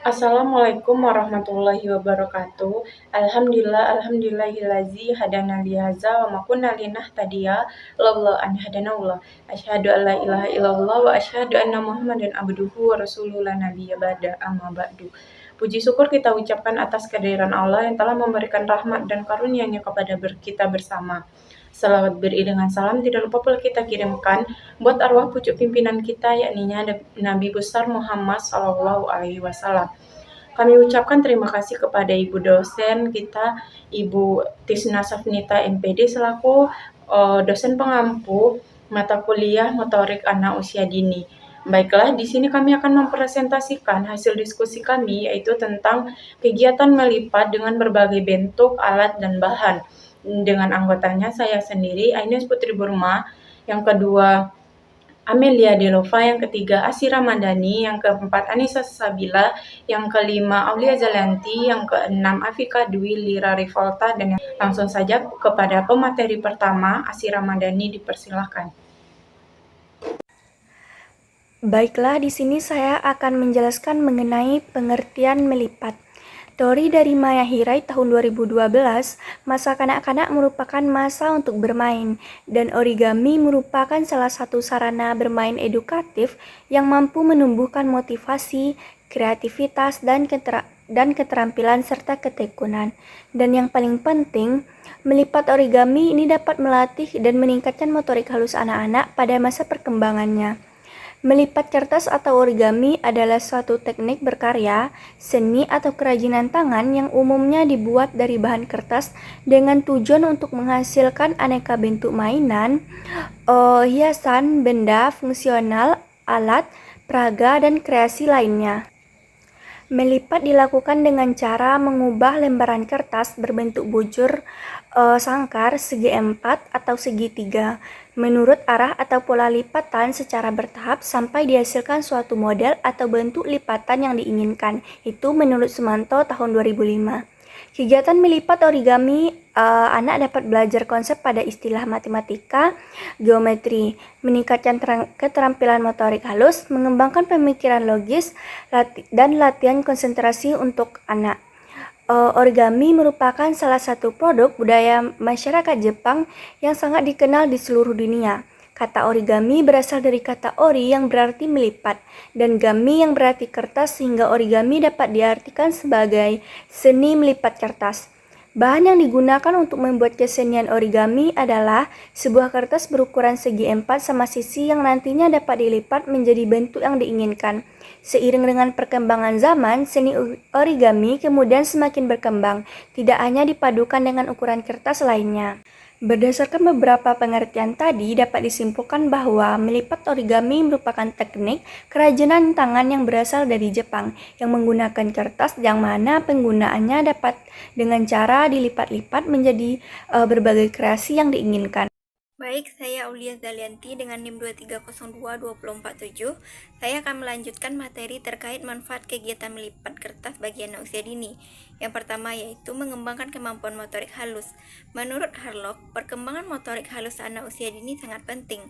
Assalamualaikum warahmatullahi wabarakatuh. Alhamdulillahillazi hadana li hadza wa ma kunna linahtadiya laula an hadanallah. Asyhadu an la ilaha illallah wa asyhadu anna Muhammadan abduhu wa rasuluhu la nabiyya ba'da amma ba'du. Puji syukur kita ucapkan atas kehadiran Allah yang telah memberikan rahmat dan karunia-Nya kepada kita bersama. Salawat beriringan salam tidak lupa pula kita kirimkan buat arwah pucuk pimpinan kita, yakni Nabi besar Muhammad Sallallahu Alaihi Wasallam. Kami ucapkan terima kasih kepada Ibu dosen kita, Ibu Tisna Safnita MPD selaku dosen pengampu mata kuliah motorik anak usia dini. Baiklah, di sini kami akan mempresentasikan hasil diskusi kami, yaitu tentang kegiatan melipat dengan berbagai bentuk, alat, dan bahan. Dengan anggotanya saya sendiri, Ainus Putri Burma, yang kedua Amelia Delova, yang ketiga Asira Mandani, yang keempat Anissa Sabila, yang kelima Aulia Zalanti, yang keenam Afika Dwi Lira Rivolta, dan langsung saja kepada pemateri pertama, Asira Mandani, dipersilahkan. Baiklah, di sini saya akan menjelaskan mengenai pengertian melipat. Teori dari Maya Hirai tahun 2012, masa kanak-kanak merupakan masa untuk bermain, dan origami merupakan salah satu sarana bermain edukatif yang mampu menumbuhkan motivasi, kreativitas, dan keterampilan serta ketekunan. Dan yang paling penting, melipat origami ini dapat melatih dan meningkatkan motorik halus anak-anak pada masa perkembangannya. Melipat kertas atau origami adalah suatu teknik berkarya, seni atau kerajinan tangan yang umumnya dibuat dari bahan kertas dengan tujuan untuk menghasilkan aneka bentuk mainan, hiasan, benda, fungsional, alat, peraga, dan kreasi lainnya. Melipat dilakukan dengan cara mengubah lembaran kertas berbentuk bujur, sangkar, segi 4 atau segitiga menurut arah atau pola lipatan secara bertahap sampai dihasilkan suatu model atau bentuk lipatan yang diinginkan. Itu menurut Sumanto tahun 2005. Kegiatan melipat origami, anak dapat belajar konsep pada istilah matematika, geometri, meningkatkan keterampilan motorik halus, mengembangkan pemikiran logis, dan latihan konsentrasi untuk anak. Origami merupakan salah satu produk budaya masyarakat Jepang yang sangat dikenal di seluruh dunia. Kata origami berasal dari kata ori yang berarti melipat, dan gami yang berarti kertas, sehingga origami dapat diartikan sebagai seni melipat kertas. Bahan yang digunakan untuk membuat kesenian origami adalah sebuah kertas berukuran segi 4 sama sisi yang nantinya dapat dilipat menjadi bentuk yang diinginkan. Seiring dengan perkembangan zaman, seni origami kemudian semakin berkembang, tidak hanya dipadukan dengan ukuran kertas lainnya. Berdasarkan beberapa pengertian tadi, dapat disimpulkan bahwa melipat origami merupakan teknik kerajinan tangan yang berasal dari Jepang, yang menggunakan kertas yang mana penggunaannya dapat dengan cara dilipat-lipat menjadi berbagai kreasi yang diinginkan. Baik, saya Aulia Zalianti dengan NIM 2302247. Saya akan melanjutkan materi terkait manfaat kegiatan melipat kertas bagi anak usia dini. Yang pertama yaitu mengembangkan kemampuan motorik halus. Menurut Harlock, perkembangan motorik halus anak usia dini sangat penting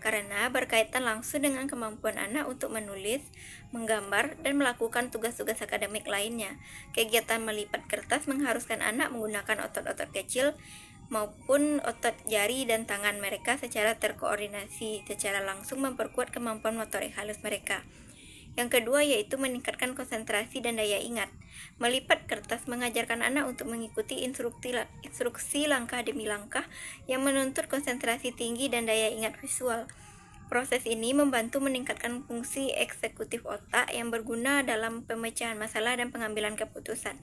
karena berkaitan langsung dengan kemampuan anak untuk menulis, menggambar, dan melakukan tugas-tugas akademik lainnya. Kegiatan melipat kertas mengharuskan anak menggunakan otot-otot kecil maupun otot jari dan tangan mereka secara terkoordinasi, secara langsung memperkuat kemampuan motorik halus mereka. Yang kedua yaitu meningkatkan konsentrasi dan daya ingat. Melipat kertas mengajarkan anak untuk mengikuti instruksi langkah demi langkah yang menuntut konsentrasi tinggi dan daya ingat visual. Proses ini membantu meningkatkan fungsi eksekutif otak yang berguna dalam pemecahan masalah dan pengambilan keputusan.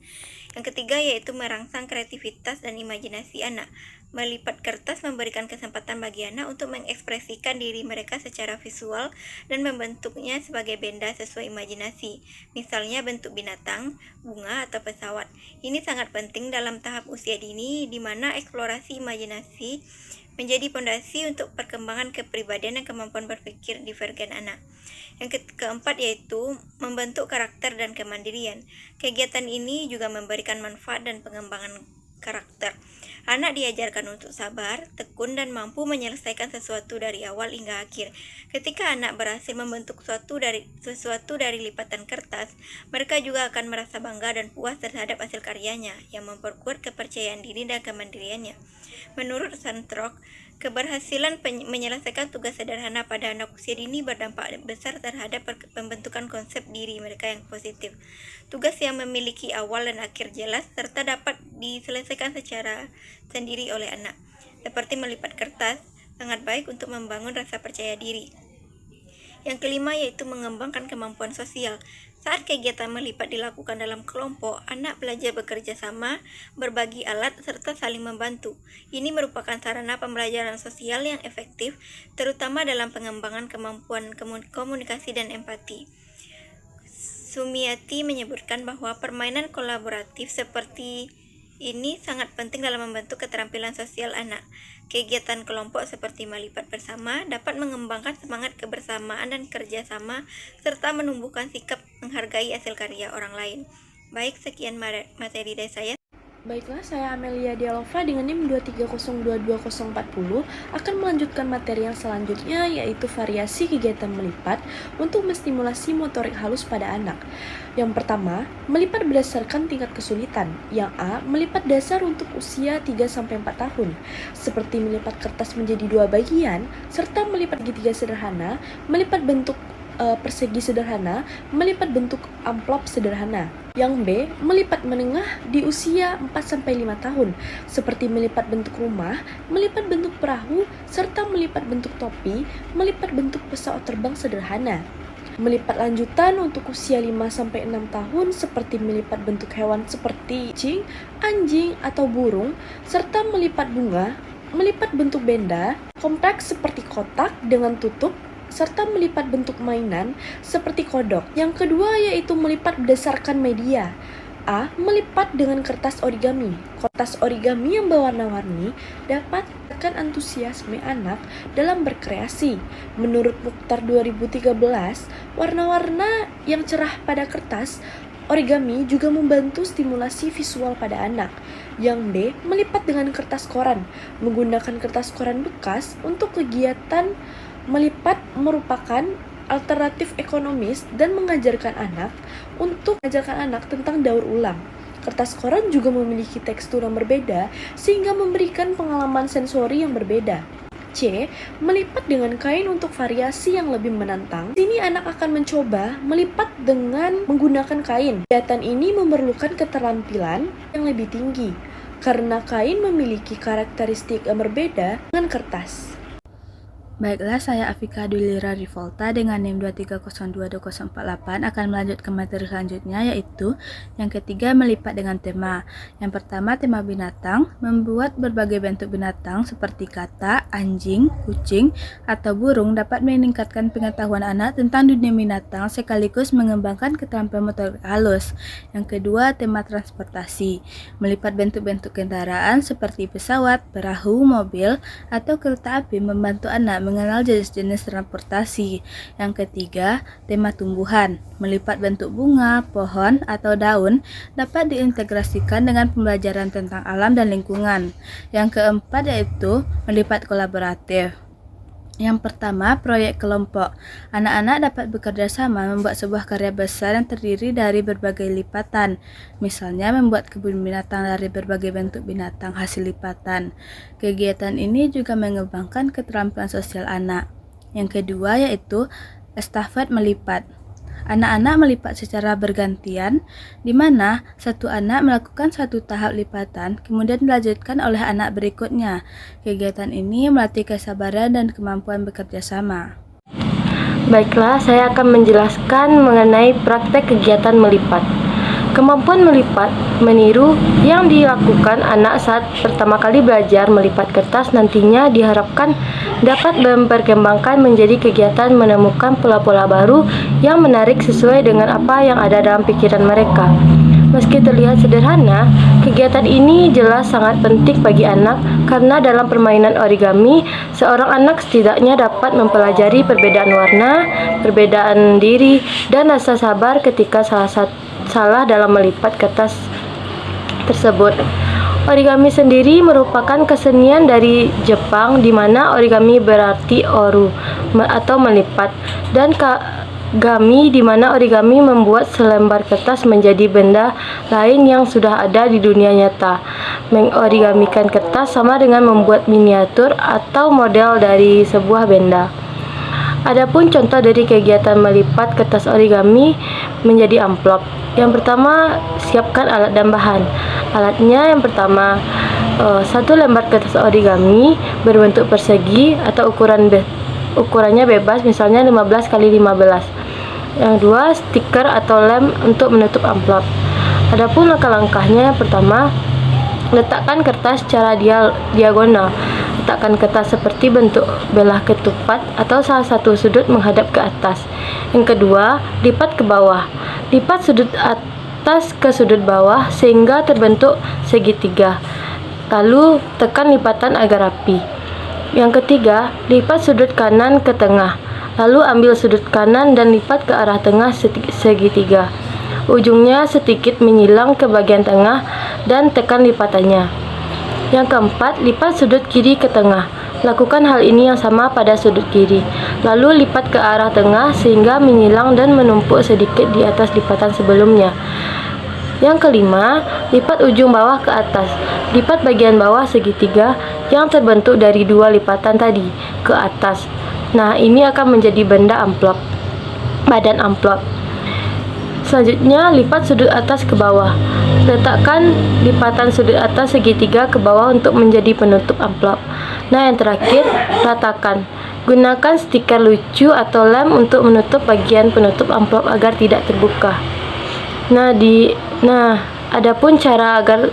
Yang ketiga yaitu merangsang kreativitas dan imajinasi anak. Melipat kertas memberikan kesempatan bagi anak untuk mengekspresikan diri mereka secara visual dan membentuknya sebagai benda sesuai imajinasi. Misalnya bentuk binatang, bunga, atau pesawat. Ini sangat penting dalam tahap usia dini di mana eksplorasi imajinasi menjadi pondasi untuk perkembangan kepribadian dan kemampuan berpikir divergen anak. Yang keempat yaitu membentuk karakter dan kemandirian. Kegiatan ini juga memberikan manfaat dan pengembangan karakter. Anak diajarkan untuk sabar, tekun, dan mampu menyelesaikan sesuatu dari awal hingga akhir. Ketika anak berhasil membentuk sesuatu dari lipatan kertas, mereka juga akan merasa bangga dan puas terhadap hasil karyanya, yang memperkuat kepercayaan diri dan kemandiriannya. Menurut Sandrock, keberhasilan menyelesaikan tugas sederhana pada anak usia dini berdampak besar terhadap pembentukan konsep diri mereka yang positif. Tugas yang memiliki awal dan akhir jelas serta dapat diselesaikan secara sendiri oleh anak, seperti melipat kertas, sangat baik untuk membangun rasa percaya diri. Yang kelima yaitu mengembangkan kemampuan sosial. Saat kegiatan melipat dilakukan dalam kelompok, anak belajar bekerja sama, berbagi alat, serta saling membantu. Ini merupakan sarana pembelajaran sosial yang efektif, terutama dalam pengembangan kemampuan komunikasi dan empati. Sumiati menyebutkan bahwa permainan kolaboratif seperti ini sangat penting dalam membentuk keterampilan sosial anak. Kegiatan kelompok seperti melipat bersama dapat mengembangkan semangat kebersamaan dan kerjasama, serta menumbuhkan sikap menghargai hasil karya orang lain. Baik, sekian materi dari saya. Baiklah, saya Amelia Dialova dengan NIM 2302240 akan melanjutkan materi yang selanjutnya, yaitu variasi kegiatan melipat untuk menstimulasi motorik halus pada anak. Yang pertama, melipat berdasarkan tingkat kesulitan. Yang A, melipat dasar untuk usia 3-4 tahun, seperti melipat kertas menjadi 2 bagian, serta melipat segitiga sederhana, melipat bentuk persegi sederhana, melipat bentuk amplop sederhana. Yang B, melipat menengah di usia 4-5 tahun, seperti melipat bentuk rumah, melipat bentuk perahu, serta melipat bentuk topi, melipat bentuk pesawat terbang sederhana. Melipat lanjutan untuk usia 5-6 tahun, seperti melipat bentuk hewan seperti kucing, anjing, atau burung, serta melipat bunga, melipat bentuk benda, kompleks seperti kotak dengan tutup, serta melipat bentuk mainan seperti kodok. Yang kedua yaitu melipat berdasarkan media. A, melipat dengan kertas origami. Kertas origami yang berwarna-warni dapat menekan antusiasme anak dalam berkreasi. Menurut Mukhtar 2013, warna-warna yang cerah pada kertas origami juga membantu stimulasi visual pada anak. Yang B, melipat dengan kertas koran. Menggunakan kertas koran bekas untuk kegiatan melipat merupakan alternatif ekonomis dan mengajarkan anak tentang daur ulang. Kertas koran juga memiliki tekstur yang berbeda sehingga memberikan pengalaman sensori yang berbeda. C, melipat dengan kain untuk variasi yang lebih menantang. Di sini anak akan mencoba melipat dengan menggunakan kain. Kegiatan ini memerlukan keterampilan yang lebih tinggi karena kain memiliki karakteristik yang berbeda dengan kertas. Baiklah, saya Afika Dulira Rivolta dengan NIM 2302248 akan melanjutkan materi selanjutnya, yaitu yang ketiga, melipat dengan tema. Yang pertama, tema binatang, membuat berbagai bentuk binatang seperti kata, anjing, kucing, atau burung dapat meningkatkan pengetahuan anak tentang dunia binatang sekaligus mengembangkan keterampilan motorik halus. Yang kedua, tema transportasi, melipat bentuk-bentuk kendaraan seperti pesawat, perahu, mobil, atau kereta api membantu anak mengenal jenis-jenis transportasi. Yang ketiga, tema tumbuhan, melipat bentuk bunga, pohon, atau daun dapat diintegrasikan dengan pembelajaran tentang alam dan lingkungan. Yang keempat yaitu melipat kolaboratif. Yang pertama, proyek kelompok. Anak-anak dapat bekerja sama membuat sebuah karya besar yang terdiri dari berbagai lipatan. Misalnya, membuat kebun binatang dari berbagai bentuk binatang hasil lipatan. Kegiatan ini juga mengembangkan keterampilan sosial anak. Yang kedua yaitu estafet melipat. Anak-anak melipat secara bergantian, di mana satu anak melakukan satu tahap lipatan, kemudian dilanjutkan oleh anak berikutnya. Kegiatan ini melatih kesabaran dan kemampuan bekerja sama. Baiklah, saya akan menjelaskan mengenai praktek kegiatan melipat. Kemampuan melipat meniru yang dilakukan anak saat pertama kali belajar melipat kertas nantinya diharapkan dapat memperkembangkan menjadi kegiatan menemukan pola-pola baru yang menarik sesuai dengan apa yang ada dalam pikiran mereka. Meski terlihat sederhana, kegiatan ini jelas sangat penting bagi anak karena dalam permainan origami, seorang anak setidaknya dapat mempelajari perbedaan warna, perbedaan diri, dan rasa sabar ketika salah dalam melipat kertas tersebut. Origami sendiri merupakan kesenian dari Jepang di mana origami berarti oru atau melipat, dan kagami di mana origami membuat selembar kertas menjadi benda lain yang sudah ada di dunia nyata. Mengorigamikan kertas sama dengan membuat miniatur atau model dari sebuah benda. Adapun contoh dari kegiatan melipat kertas origami menjadi amplop. Yang pertama, siapkan alat dan bahan. Alatnya yang pertama, satu lembar kertas origami berbentuk persegi atau ukurannya bebas, misalnya 15 x 15. Yang dua, stiker atau lem untuk menutup amplop. Adapun langkah-langkahnya, yang pertama, letakkan kertas secara diagonal. Letakkan kertas seperti bentuk belah ketupat atau salah satu sudut menghadap ke atas. Yang kedua, lipat ke bawah. Lipat sudut atas ke sudut bawah sehingga terbentuk segitiga. Lalu tekan lipatan agar rapi. Yang ketiga, lipat sudut kanan ke tengah. Lalu ambil sudut kanan dan lipat ke arah tengah segitiga. Ujungnya sedikit menyilang ke bagian tengah dan tekan lipatannya. Yang keempat, lipat sudut kiri ke tengah. Lakukan hal ini yang sama pada sudut kiri. Lalu lipat ke arah tengah sehingga menyilang dan menumpuk sedikit di atas lipatan sebelumnya. Yang kelima, lipat ujung bawah ke atas. Lipat bagian bawah segitiga yang terbentuk dari dua lipatan tadi ke atas. Nah, ini akan menjadi benda amplop, badan amplop. Selanjutnya, lipat sudut atas ke bawah. Letakkan lipatan sudut atas segitiga ke bawah untuk menjadi penutup amplop. Nah, yang terakhir, ratakan. Gunakan stiker lucu atau lem untuk menutup bagian penutup amplop agar tidak terbuka. Adapun cara agar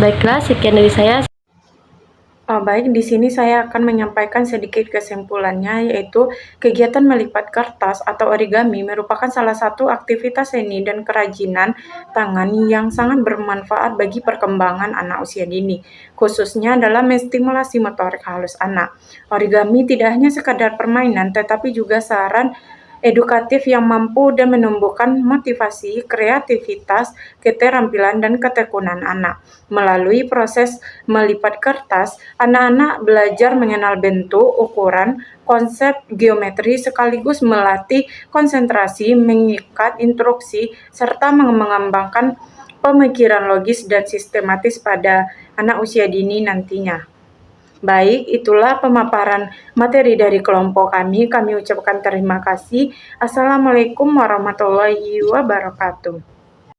baiklah, sekian dari saya. Baik, di sini saya akan menyampaikan sedikit kesimpulannya, yaitu kegiatan melipat kertas atau origami merupakan salah satu aktivitas seni dan kerajinan tangan yang sangat bermanfaat bagi perkembangan anak usia dini, khususnya dalam menstimulasi motorik halus anak. Origami tidak hanya sekadar permainan, tetapi juga saran edukatif yang mampu dan menumbuhkan motivasi, kreativitas, keterampilan, dan ketekunan anak. Melalui proses melipat kertas, anak-anak belajar mengenal bentuk, ukuran, konsep geometri sekaligus melatih konsentrasi, mengikat instruksi, serta mengembangkan pemikiran logis dan sistematis pada anak usia dini nantinya. Baik, itulah pemaparan materi dari kelompok kami. Kami ucapkan terima kasih. Assalamualaikum warahmatullahi wabarakatuh.